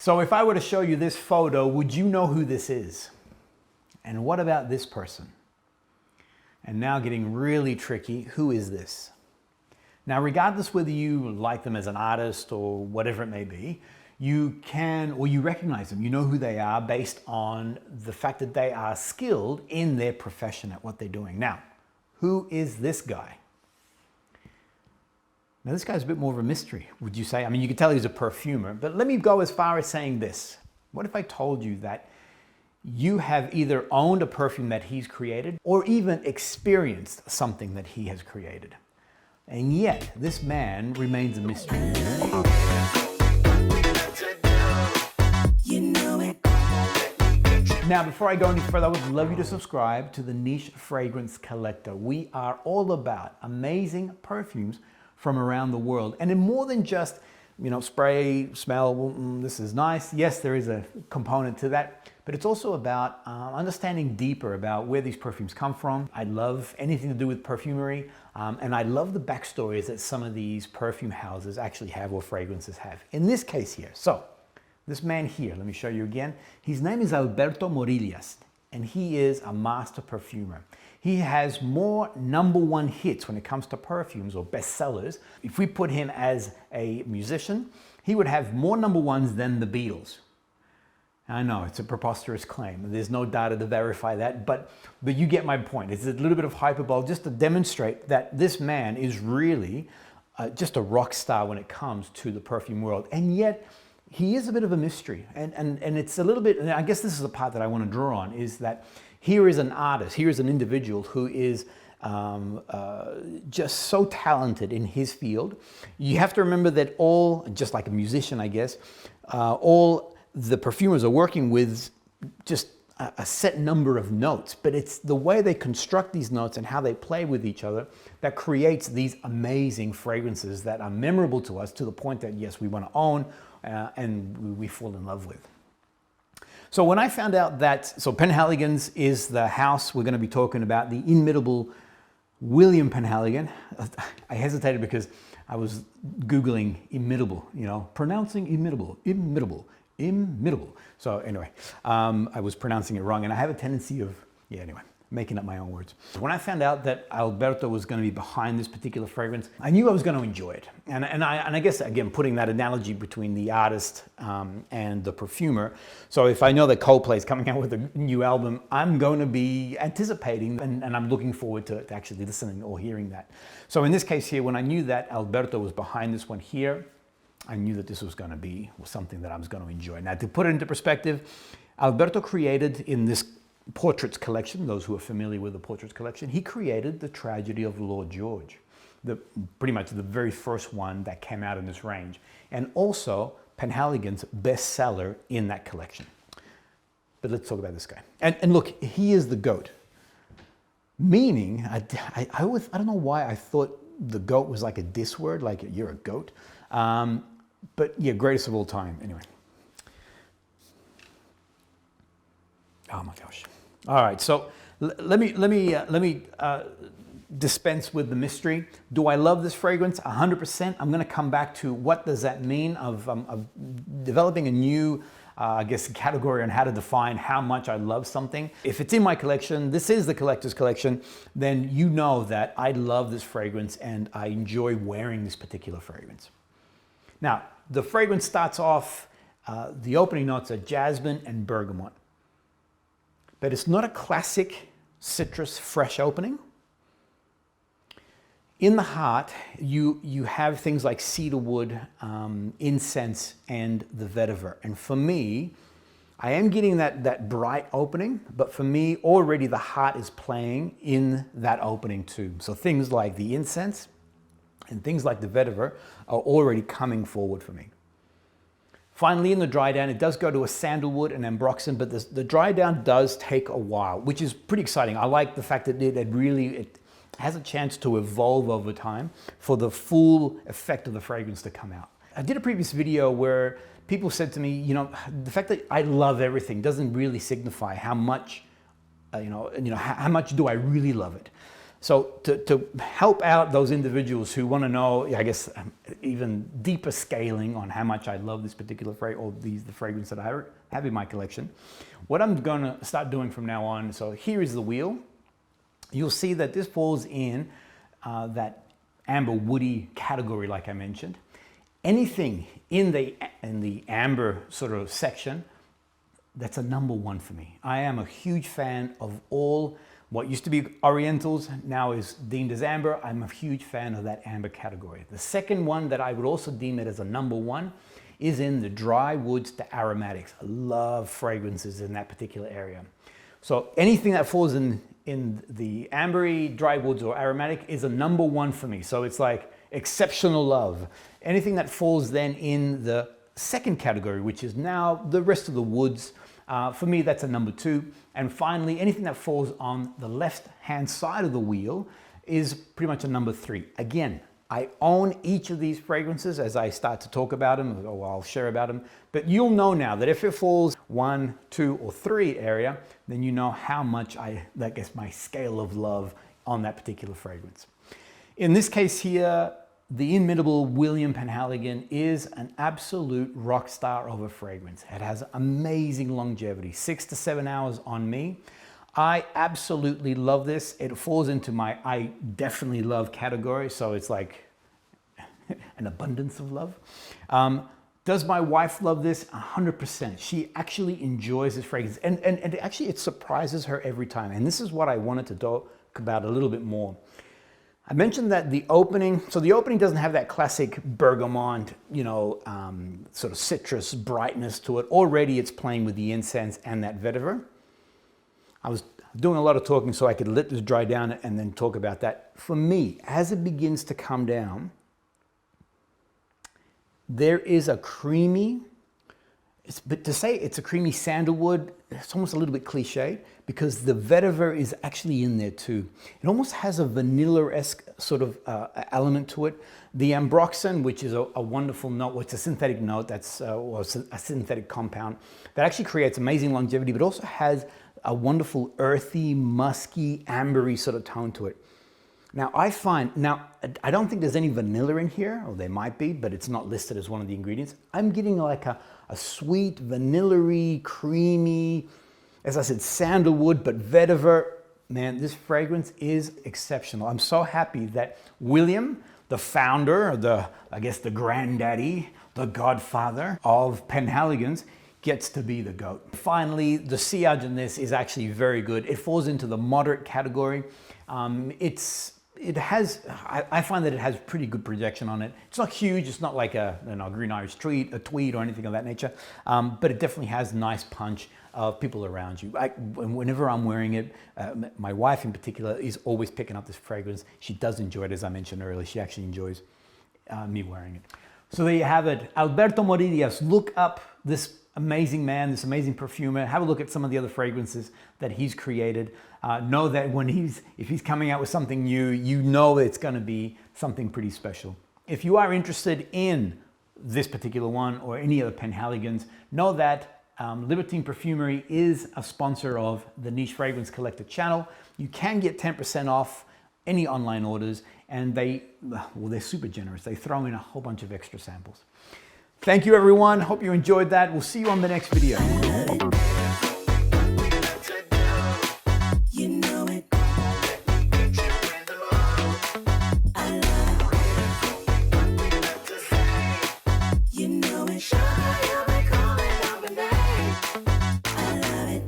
So if I were to show you this photo, would you know who this is? And what about this person? And now getting really tricky, who is this? Now, regardless whether you like them as an artist or whatever it may be, you can, or you recognize them, you know who they are based on the fact that they are skilled in their profession at what they're doing. Now, who is this guy? Now, this guy's a bit more of a mystery, would you say? I mean, you can tell he's a perfumer, but let me go as far as saying this. What if I told you that you have either owned a perfume that he's created or even experienced something that he has created? And yet, this man remains a mystery. Now, before I go any further, I would love you to subscribe to the Niche Fragrance Collector. We are all about amazing perfumes from around the world. And in more than just, spray, smell, this is nice. Yes, there is a component to that, but it's also about understanding deeper about where these perfumes come from. I love anything to do with perfumery, and I love the backstories that some of these perfume houses actually have or fragrances have. In this case here, so this man here, let me show you again. His name is Alberto Morillas, and he is a master perfumer. He has more #1 hits when it comes to perfumes or bestsellers. If we put him as a musician, he would have more #1s than the Beatles. I know it's a preposterous claim. There's no data to verify that, but you get my point. It's a little bit of hyperbole just to demonstrate that this man is really just a rock star when it comes to the perfume world. And yet, he is a bit of a mystery. And it's a little bit, and I guess this is the part that I want to draw on, is that here is an artist, here is an individual who is just so talented in his field. You have to remember that all, just like a musician, I guess, all the perfumers are working with just a set number of notes, but it's the way they construct these notes and how they play with each other that creates these amazing fragrances that are memorable to us to the point that, yes, we want to own and we fall in love with. So when I found out that, so Penhaligon's is the house we're going to be talking about, the inimitable William Penhaligon. I hesitated because I was Googling imitable, pronouncing imitable. So anyway, I was pronouncing it wrong, and I have a tendency of, making up my own words. When I found out that Alberto was going to be behind this particular fragrance, I knew I was going to enjoy it. And I guess, again, putting that analogy between the artist and the perfumer. So if I know that Coldplay is coming out with a new album, I'm going to be anticipating and I'm looking forward to actually listening or hearing that. So in this case here, when I knew that Alberto was behind this one here, I knew that this was going to be something that I was going to enjoy. Now, to put it into perspective, Alberto created in this Portraits collection, those who are familiar with the Portraits collection, he created The Tragedy of Lord George, pretty much the very first one that came out in this range, and also Penhaligon's bestseller in that collection. But let's talk about this guy. And look, he is the GOAT. Meaning, I don't know why I thought the GOAT was like a diss word, like you're a goat. But yeah, greatest of all time, anyway. Oh my gosh. All right, so let me dispense with the mystery. Do I love this fragrance? 100%. I'm going to come back to what does that mean of developing a new, category on how to define how much I love something. If it's in my collection, this is the collector's collection, then you know that I love this fragrance and I enjoy wearing this particular fragrance. Now, the fragrance starts off, the opening notes are jasmine and bergamot. But it's not a classic citrus fresh opening. In the heart, you have things like cedarwood, incense, and the vetiver. And for me, I am getting that bright opening, but for me, already the heart is playing in that opening too. So things like the incense and things like the vetiver are already coming forward for me. Finally, in the dry down, it does go to a sandalwood and ambroxan, but the dry down does take a while, which is pretty exciting. I like the fact that it has a chance to evolve over time for the full effect of the fragrance to come out. I did a previous video where people said to me, the fact that I love everything doesn't really signify how much, how much do I really love it. So to help out those individuals who want to know, I guess, even deeper scaling on how much I love this particular fragrance, or the fragrance that I have in my collection, what I'm going to start doing from now on, so here is the wheel. You'll see that this falls in that amber woody category, like I mentioned. Anything in the amber sort of section, that's a number one for me. I am a huge fan of all what used to be Orientals, now is deemed as amber. I'm a huge fan of that amber category. The second one that I would also deem it as a number one is in the dry woods to aromatics. I love fragrances in that particular area. So anything that falls in the ambery, dry woods, or aromatic is a number one for me. So it's like exceptional love. Anything that falls then in the second category, which is now the rest of the woods, for me, that's a number two. And finally, anything that falls on the left-hand side of the wheel is pretty much a number three. Again, I own each of these fragrances as I start to talk about them, or I'll share about them. But you'll know now that if it falls 1, 2, or 3 area, then you know how much that gets my scale of love on that particular fragrance. In this case here, the inimitable William Penhaligon is an absolute rock star of a fragrance. It has amazing longevity, 6 to 7 hours on me. I absolutely love this. It falls into my I definitely love category, so it's like an abundance of love. Does my wife love this? 100%. She actually enjoys this fragrance, and actually it surprises her every time. And this is what I wanted to talk about a little bit more. I mentioned that the opening doesn't have that classic bergamot, sort of citrus brightness to it. Already it's playing with the incense and that vetiver. I was doing a lot of talking so I could let this dry down and then talk about that. For me, as it begins to come down, there is a creamy, but to say it's a creamy sandalwood, it's almost a little bit cliche because the vetiver is actually in there too. It almost has a vanilla-esque sort of element to it. The ambroxan, which is a wonderful note, it's a synthetic note, that's a synthetic compound that actually creates amazing longevity, but also has a wonderful earthy, musky, ambery sort of tone to it. Now I don't think there's any vanilla in here, or there might be, but it's not listed as one of the ingredients. I'm getting like a sweet, vanilla-y, creamy, as I said, sandalwood, but vetiver. Man, this fragrance is exceptional. I'm so happy that William, the founder, I guess the granddaddy, the godfather of Penhaligons, gets to be the GOAT. Finally, the sillage in this is actually very good. It falls into the moderate category. I find that it has pretty good projection on it. It's not huge. It's not like a Green Irish tweed or anything of that nature, but it definitely has nice punch of people around you. Whenever I'm wearing it, my wife in particular is always picking up this fragrance. She does enjoy it, as I mentioned earlier. She actually enjoys me wearing it. So there you have it. Alberto Morillas. Look up this amazing man, this amazing perfumer. Have a look at some of the other fragrances that he's created. Know that if he's coming out with something new, you know it's going to be something pretty special. If you are interested in this particular one or any other Penhaligons, know that Libertine Perfumery is a sponsor of the Niche Fragrance Collector channel. You can get 10% off any online orders, and they're super generous. They throw in a whole bunch of extra samples. Thank you, everyone. Hope you enjoyed that. We'll see you on the next video.